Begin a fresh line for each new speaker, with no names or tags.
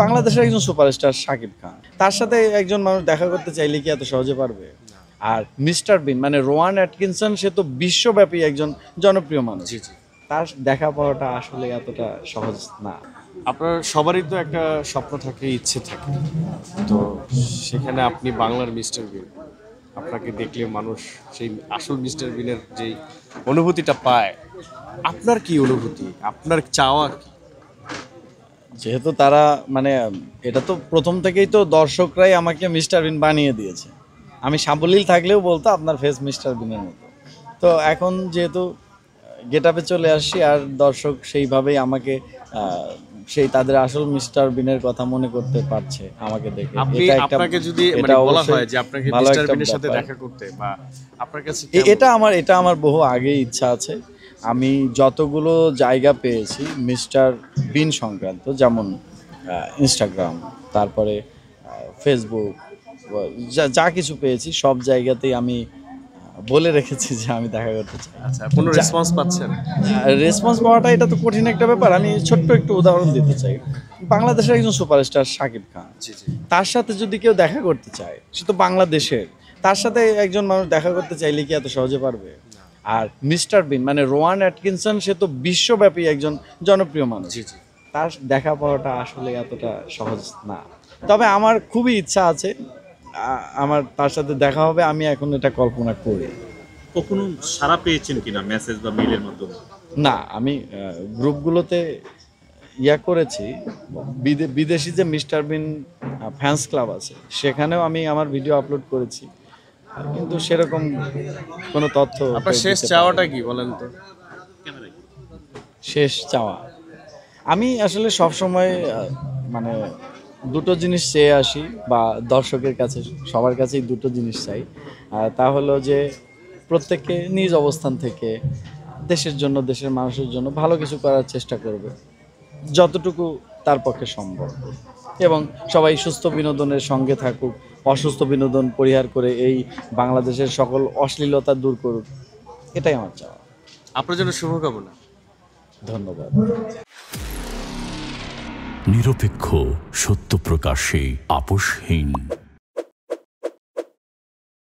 বাংলাদেশের একজন সুপারস্টার শাকিব খান, তার সাথে একজন মানুষ দেখা করতে চাইলে কি এত সহজে পারবে? আর মিস্টার বিন মানে রোয়ান অ্যাটকিনসন, সে তো বিশ্বব্যাপী একজন জনপ্রিয় মানুষ। তার দেখা পাওয়াটা আসলে এতটা সহজ না।
আপনার সবারই তো একটা স্বপ্ন থাকে, ইচ্ছে থাকে, তো সেখানে আপনি বাংলার মিস্টার বিন, আপনাকে দেখলে মানুষ সেই আসল মিস্টার বিনের যেই অনুভূতিটা পায়, আপনার কি অনুভূতি, আপনার চাওয়া কি?
যেহেতু তারা মানে এটা তো প্রথম থেকেই তো দর্শকরাই আমাকে মিস্টার বিন বানিয়ে দিয়েছে। আমি সাবলীল থাকলেও বলতো আপনার ফেস মিস্টার বিনের মতো। তো এখন যেহেতু গেট আপে চলে আসছি আর দর্শক সেইভাবেই আমাকে সেই তাদের আসল মিস্টার বিনের কথা মনে করতে পারছে আমাকে দেখে।
আপনাকে যদি মানে বলা হয় যে আপনাকে মিস্টার বিনের সাথে দেখা করতে বা আপনার কাছে
এটা আমার বহু আগেই ইচ্ছা আছে। আমি যতগুলো জায়গা পেয়েছি মিস্টার বিন সংক্রান্ত, যেমন ইনস্টাগ্রাম, তারপরে ফেসবুক, যা কিছু পেয়েছি সব জায়গাতেই আমি বলে রেখেছি যে আমি দেখা করতে চাই।
আচ্ছা, কোনো রেসপন্স পাচ্ছেন?
রেসপন্স পাওয়াটা এটা তো কঠিন একটা ব্যাপার। আমি ছোট্ট একটু উদাহরণ দিতে চাই। বাংলাদেশের একজন সুপারস্টার শাকিব খান, তার সাথে যদি কেউ দেখা করতে চায়, সে তো বাংলাদেশের, তার সাথে একজন মানুষ দেখা করতে চাইলে কি এত সহজে পারবে? আর মিস্টার বিন মানে রোয়ান অ্যাটকিনসন, সে তো বিশ্বব্যাপী একজন জনপ্রিয় মানুষ। তার দেখা পাওয়াটা আসলে এতটা সহজ না। তবে আমার খুবই ইচ্ছা আছে আমার তার সাথে দেখা হবে। আমি এখন এটা কল্পনা করি।
কখনো সাড়া পেয়েছেন কিনা মেসেজ বা মেইলের মাধ্যমে?
না, আমি গ্রুপগুলোতে করেছি। বিদেশি যে মিস্টার বিন ফ্যান্স ক্লাব আছে, সেখানেও আমি আমার ভিডিও আপলোড করেছি, কিন্তু সেরকম কোনো তথ্য।
আপনার শেষ চাওয়াটা কি বলেন তো?
শেষ চাওয়া, আমি আসলে সবসময় মানে দুটো জিনিস চেয়ে আসি, বা দর্শকের কাছে সবার কাছেই দুটো জিনিস চাই। তা হলো যে প্রত্যেককে নিজ অবস্থান থেকে দেশের জন্য, দেশের মানুষের জন্য ভালো কিছু করার চেষ্টা করবে যতটুকু তার পক্ষে সম্ভব, এবং সবাই সুস্থ বিনোদনের সঙ্গে থাকুক, অসুস্থ বিনোদন পরিহার করে এই বাংলাদেশের সকল অশ্লীলতা দূর করুক, এটাই আমার চাওয়া।
আপনার জন্য শুভকামনা।
ধন্যবাদ।
নিরপেক্ষ, সত্য প্রকাশে আপোষহীন।